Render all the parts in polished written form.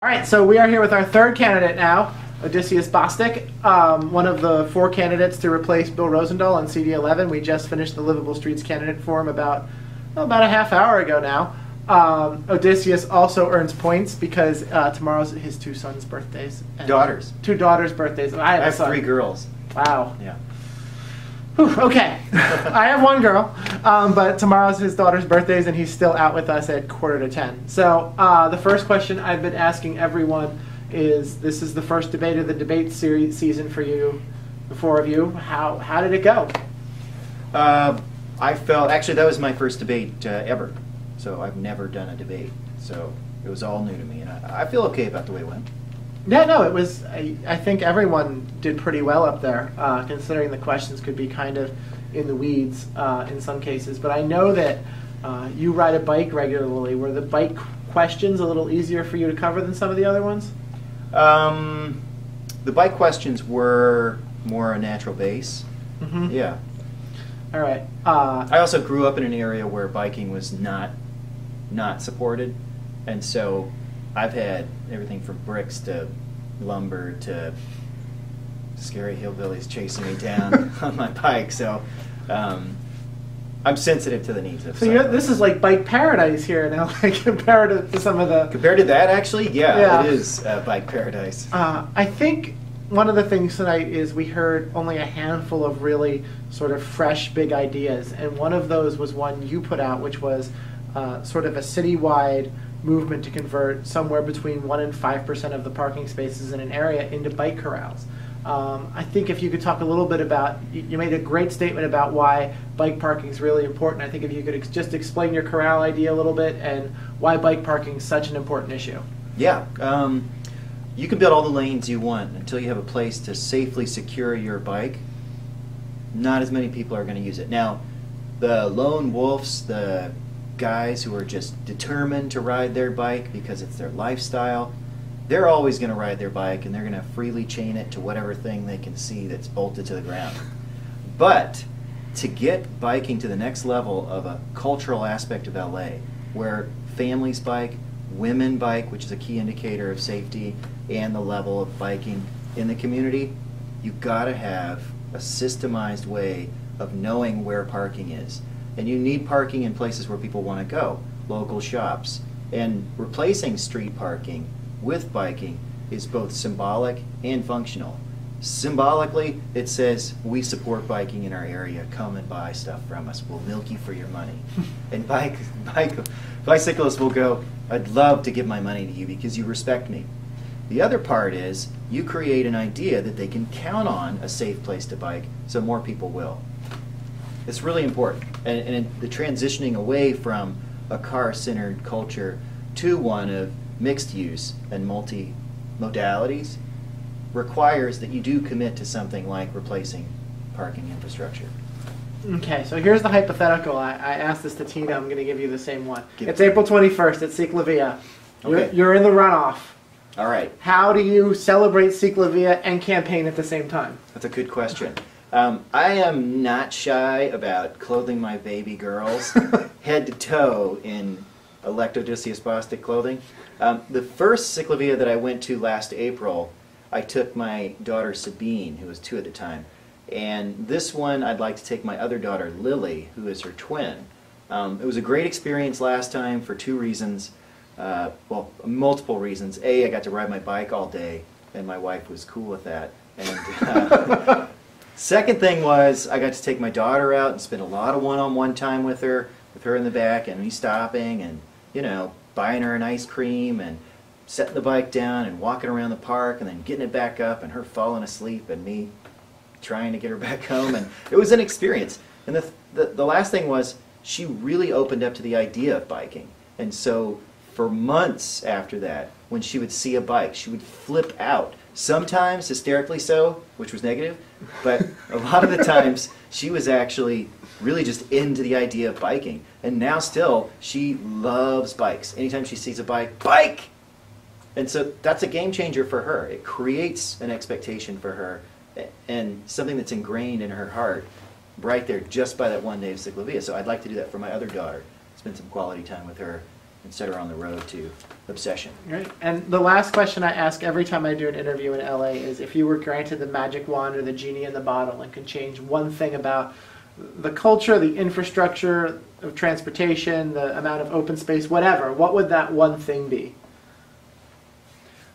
All right, so we are here with our third candidate now, Odysseus Bostick, one of the 4 candidates to replace Bill Rosendahl on CD11. We just finished the Livable Streets candidate forum about a half hour ago now. Odysseus also earns points because tomorrow's his 2 sons' birthdays. Daughters. 2 daughters' birthdays. I have 3 girls. Wow. Yeah. Whew, okay. I have 1 girl, but tomorrow's his daughter's birthdays, and he's still out with us at 9:45. So the first question I've been asking everyone is, this is the first debate of the debate series season for you, the 4 of you. How did it go? I felt, actually that was my first debate ever, so I've never done a debate, so it was all new to me, and I feel okay about the way it went. Yeah, no, it was, I think everyone did pretty well up there, considering the questions could be kind of in the weeds in some cases. But I know that you ride a bike regularly. Were the bike questions a little easier for you to cover than some of the other ones? The bike questions were more a natural base. Mm-hmm. Yeah. All right. I also grew up in an area where biking was not supported, and so I've had everything from bricks to lumber to scary hillbillies chasing me down on my bike, so I'm sensitive to the needs of. So this is like bike paradise here now, like compared to some of the. Compared to that, actually, yeah. It is bike paradise. I think one of the things tonight is we heard only a handful of really sort of fresh, big ideas, and one of those was one you put out, which was sort of a citywide movement to convert somewhere between 1% and 5% of the parking spaces in an area into bike corrals. I think if you could talk a little bit about, you made a great statement about why bike parking is really important. I think if you could just explain your corral idea a little bit and why bike parking is such an important issue. Yeah, you can build all the lanes you want until you have a place to safely secure your bike. Not as many people are going to use it. Now, the lone wolves, the guys who are just determined to ride their bike because it's their lifestyle, they're always going to ride their bike, and they're going to freely chain it to whatever thing they can see that's bolted to the ground. But to get biking to the next level of a cultural aspect of LA, where families bike, women bike, which is a key indicator of safety and the level of biking in the community, you've got to have a systemized way of knowing where parking is. And you need parking in places where people want to go, local shops. And replacing street parking with biking is both symbolic and functional. Symbolically, it says, we support biking in our area, come and buy stuff from us, we'll milk you for your money. And bicyclists will go, I'd love to give my money to you because you respect me. The other part is, you create an idea that they can count on a safe place to bike, so more people will. It's really important, and the transitioning away from a car-centered culture to one of mixed use and multi-modalities requires that you do commit to something like replacing parking infrastructure. Okay, so here's the hypothetical. I asked this to Tina. I'm going to give you the same one. It's April 21st at Ciclavia. Okay. You're in the runoff. All right. How do you celebrate Ciclavia and campaign at the same time? That's a good question. I am not shy about clothing my baby girls head to toe in elect Odysseus Bostick clothing. The first Ciclavia that I went to last April, I took my daughter Sabine, who was 2 at the time. And this one I'd like to take my other daughter Lily, who is her twin. It was a great experience last time for 2 reasons. Well, multiple reasons. A, I got to ride my bike all day, and my wife was cool with that. And second thing was, I got to take my daughter out and spend a lot of one-on-one time with her in the back, and me stopping and, you know, buying her an ice cream and setting the bike down and walking around the park and then getting it back up and her falling asleep and me trying to get her back home. And it was an experience. And the last thing was, she really opened up to the idea of biking. And so for months after that, when she would see a bike, she would flip out. Sometimes hysterically so, which was negative, but a lot of the times she was actually really just into the idea of biking. And now still, she loves bikes. Anytime she sees a bike! And so that's a game changer for her. It creates an expectation for her and something that's ingrained in her heart right there just by that one day of Ciclavia. So I'd like to do that for my other daughter, spend some quality time with her instead are on the road to obsession. Right. And the last question I ask every time I do an interview in LA is, if you were granted the magic wand or the genie in the bottle and could change one thing about the culture, the infrastructure of transportation, the amount of open space, whatever, what would that one thing be?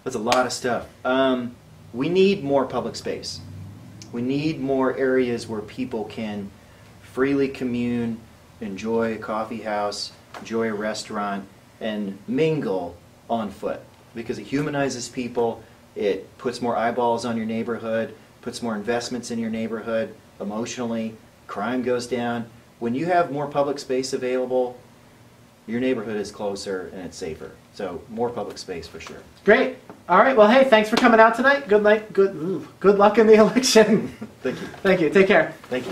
That's a lot of stuff. We need more public space. We need more areas where people can freely commune, enjoy a coffee house, enjoy a restaurant, and mingle on foot. Because it humanizes people, it puts more eyeballs on your neighborhood, puts more investments in your neighborhood emotionally, crime goes down. When you have more public space available, your neighborhood is closer and it's safer. So more public space for sure. Great. All right. Well, hey, thanks for coming out tonight. Good night. Good luck in the election. Thank you. Thank you. Take care. Thank you.